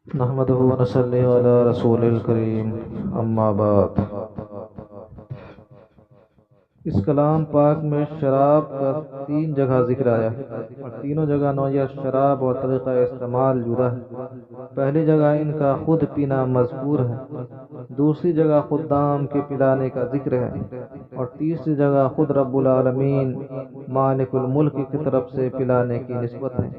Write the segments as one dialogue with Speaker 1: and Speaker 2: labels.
Speaker 1: نحمده ونصلي على رسول الکریم اما بعد۔ اس کلام پاک میں شراب کا 3 جگہ ذکر آیا ہے اور تینوں جگہ نوعیت شراب اور طریقہ استعمال جدا ہے۔ پہلی جگہ ان کا خود پینا مذکور ہے، دوسری جگہ خدام کے پلانے کا ذکر ہے اور تیسری جگہ خود رب العالمین مالک الملک کی طرف سے پلانے کی نسبت ہے۔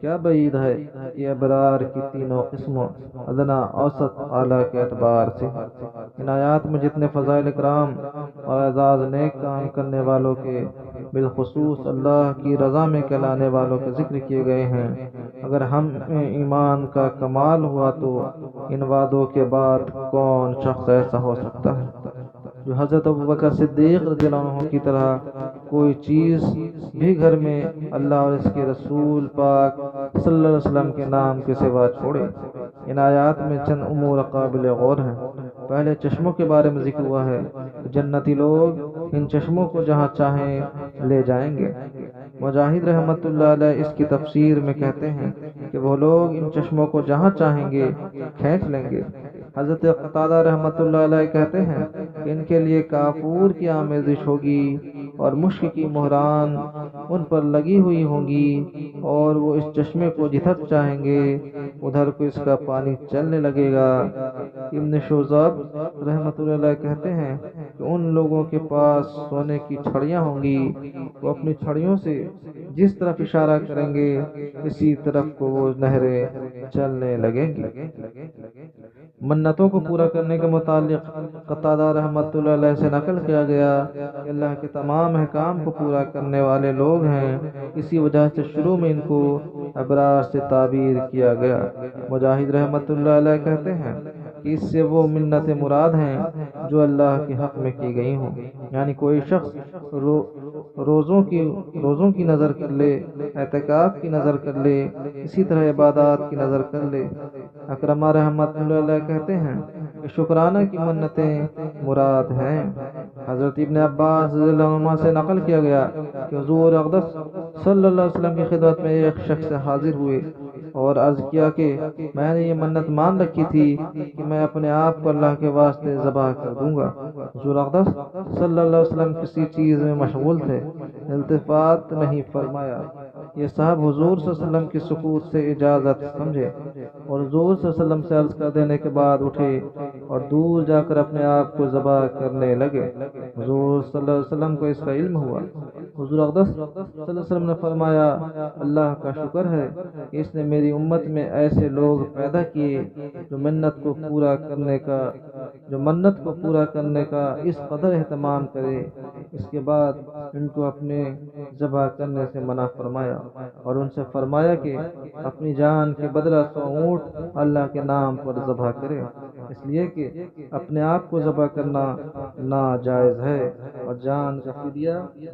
Speaker 1: کیا بعید ہے کہ ابرار کی تینوں قسموں ادنا، اوسط، اعلیٰ کے اعتبار سے ان آیات میں جتنے فضائل کرام اور اعزاز نیک کام کرنے والوں کے، بالخصوص اللہ کی رضا میں کہلانے والوں کے ذکر کیے گئے ہیں، اگر ہم میں ایمان کا کمال ہوا تو ان وعدوں کے بعد کون شخص ایسا ہو سکتا ہے جو حضرت ابوبکر صدیق رضی اللہ عنہ کی طرح کوئی چیز بھی گھر میں اللہ اور اس کے رسول پاک صلی اللہ علیہ وسلم کے نام کے سوا چھوڑے؟ ان آیات میں چند امور قابل غور ہیں۔ پہلے چشموں کے بارے میں ذکر ہوا ہے۔ جنتی لوگ ان چشموں کو جہاں چاہیں لے جائیں گے۔ مجاہد رحمت اللہ علیہ اس کی تفسیر میں کہتے ہیں کہ وہ لوگ ان چشموں کو جہاں چاہیں گے کھینچ لیں گے۔ حضرت قتادہ رحمت اللہ علیہ کہتے ہیں کہ ان کے لیے کافور کی آمیزش ہوگی اور مشک کی مہران ان پر لگی ہوئی ہوں گی اور وہ اس چشمے کو جدھر چاہیں گے ادھر کو اس کا پانی چلنے لگے گا۔ ابن شوذب رحمت اللہ علیہ کہتے ہیں کہ ان لوگوں کے پاس سونے کی چھڑیاں ہوں گی، وہ اپنی چھڑیوں سے جس طرف اشارہ کریں گے اسی طرف کو وہ نہریں چلنے لگیں گی۔ منتوں کو پورا کرنے کے متعلق قتادہ رحمت اللہ علیہ سے نقل کیا گیا کہ اللہ کے تمام احکام کو پورا کرنے والے لوگ ہیں، اسی وجہ سے شروع میں ان کو ابرار سے تعبیر کیا گیا۔ مجاہد رحمت اللہ علیہ کہتے ہیں کہ اس سے وہ منتیں مراد ہیں جو اللہ کے حق میں کی گئی ہوں، یعنی کوئی شخص روزوں کی نظر کر لے، اعتکاف کی نظر کر لے، اسی طرح عبادات کی نظر کر لے۔ اکرمہ رحمت اللہ علیہ کہتے ہیں کہ شکرانہ کی منتیں مراد ہیں۔ حضرت ابن عباس رضی اللہ عنہ سے نقل کیا گیا کہ حضور اقدس صلی اللہ علیہ وسلم کی خدمت میں ایک شخص حاضر ہوئے اور عرض کیا کہ میں نے یہ منت مان رکھی تھی کہ میں اپنے آپ کو اللہ کے واسطے ذبح کر دوں گا۔ حضور اقدس صلی اللہ علیہ وسلم کسی چیز میں مشغول تھے، التفات نہیں فرمایا۔ یہ صاحب حضور صلی اللہ علیہ وسلم کی سکوت سے اجازت سمجھے اور حضور صلی اللہ علیہ وسلم سے عرض کر دینے کے بعد اٹھے اور دور جا کر اپنے آپ کو ذبح کرنے لگے۔ حضور صلی اللہ علیہ وسلم کو اس کا علم ہوا۔ حضور اقدس صلی اللہ علیہ وسلم نے فرمایا، اللہ کا شکر ہے کہ اس نے میری امت میں ایسے لوگ پیدا کیے جو منت کو پورا کرنے کا اس قدر اہتمام کرے۔ اس کے بعد ان کو اپنے ذبح کرنے سے منع فرمایا اور ان سے فرمایا کہ اپنی جان کے بدلہ 100 اونٹ اللہ کے نام پر ذبح کرے، اس لیے کہ اپنے آپ کو ذبح کرنا ناجائز ہے اور جان کا فدیہ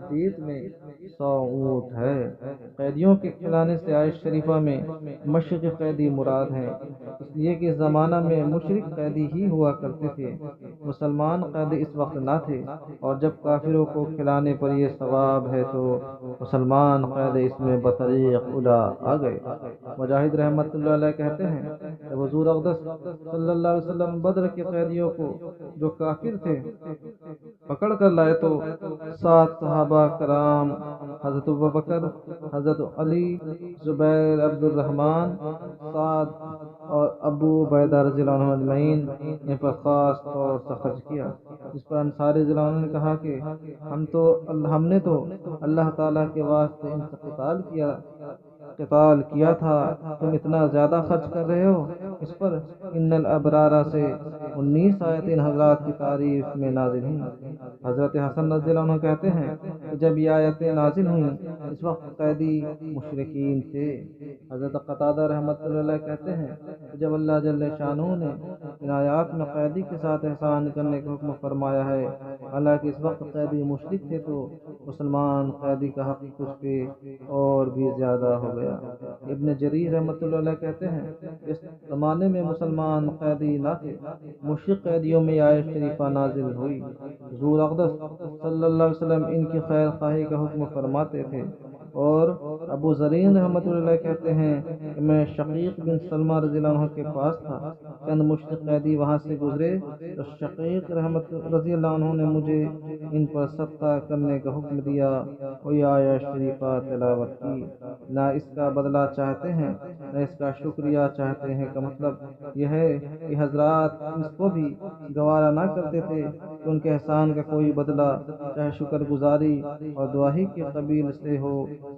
Speaker 1: دیت میں 100 اونٹ ہے۔ قیدیوں کے کھلانے سے عائشہ شریفہ میں مشرقی قیدی مراد ہیں، اس لیے کہ اس زمانہ میں مشرق قیدی ہی ہوا کرتے تھے، مسلمان قیدی اس وقت نہ تھے، اور جب کافروں کو کھلانے پر یہ ثواب ہے تو مسلمان قیدی اس میں بطریق اولا آ گئے۔ مجاہد رحمت اللہ علیہ کہتے ہیں جب حضور اقدس صلی اللہ علیہ وسلم بدر کے قیدیوں کو جو کافر تھے پکڑ کر لائے تو 7 صحابہ کرام حضرت ابوبکر، حضرت علی، زبیر، عبد الرحمن، سعد اور ابو عبیدہ رضی اللہ عنہ اجمعین نے پر خاص طور سے خرچ کیا، جس پر انصاری رضی اللہ عنہ نے کہا کہ ہم نے تو اللہ تعالیٰ کے واسطے ان سے قتال کیا تھا، تم اتنا زیادہ خرچ کر رہے ہو۔ اس پر ان الابرار سے 19 آیتیں حضرات کی تعریف میں نازل ہوئیں۔ حضرت حسن رضی اللہ عنہ کہتے ہیں کہ جب یہ آیتیں نازل ہوئیں اس وقت قیدی مشرکین تھے۔ حضرت قتادہ رحمت اللہ علیہ کہتے ہیں کہ جب اللہ جل شانہ نے ان آیات میں قیدی کے ساتھ احسان کرنے کا حکم فرمایا ہے، حالانکہ اس وقت قیدی مشرک تھے، تو مسلمان قیدی کا حق اس پہ اور بھی زیادہ ہو گیا۔ ابن جریر رحمت اللہ علیہ کہتے ہیں اس زمانے میں مسلمان قیدی نہ تھے، مشرک قیدیوں میں آیت شریفہ نازل ہوئی۔ حضور اقدس صلی اللہ علیہ وسلم ان کی خیر خواہی کا حکم فرماتے تھے اور ابو زرین رحمۃ اللہ علیہ کہتے ہیں کہ میں شقیق بن سلمہ رضی اللہ عنہ کے پاس تھا، چند مشرک قیدی وہاں سے گزرے تو شقیق رحمۃ رضی اللہ عنہ نے مجھے ان پر صدقہ کرنے کا حکم دیا اور یہ آیت شریفہ تلاوت کی، نہ اس کا بدلہ چاہتے ہیں نہ اس کا شکریہ چاہتے ہیں، کا مطلب یہ ہے کہ حضرات اس کو بھی گوارا نہ کرتے تھے کہ ان کے احسان کا کوئی بدلہ چاہے شکر گزاری اور دعائی کے قبیل سے ہو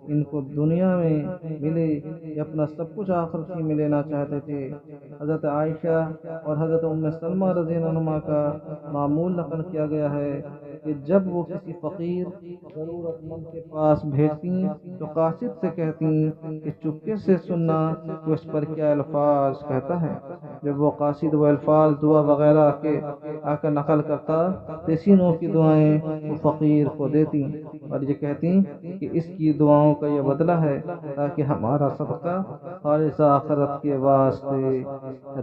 Speaker 1: ان کو دنیا میں ملے یا اپنا سب کچھ آخرت ہی میں لینا چاہتے تھے۔ حضرت عائشہ اور حضرت ام سلمہ رضی اللہ عنہما کا معمول نقل کیا گیا ہے کہ جب وہ کسی فقیر ضرورت مند کے پاس بھیجتی تو قاصد سے کہتی کہ چپکے سے سننا کہ اس پر کیا الفاظ کہتا ہے۔ جب وہ قاصد وہ الفاظ دعا وغیرہ کے آ کر نقل کرتا تو اسی نوع کی دعائیں وہ فقیر کو دیتی اور یہ کہتی کہ اس کی دعاؤں کا یہ بدلہ ہے تاکہ ہمارا صدقہ خالص آخرت کے واسطے رہے۔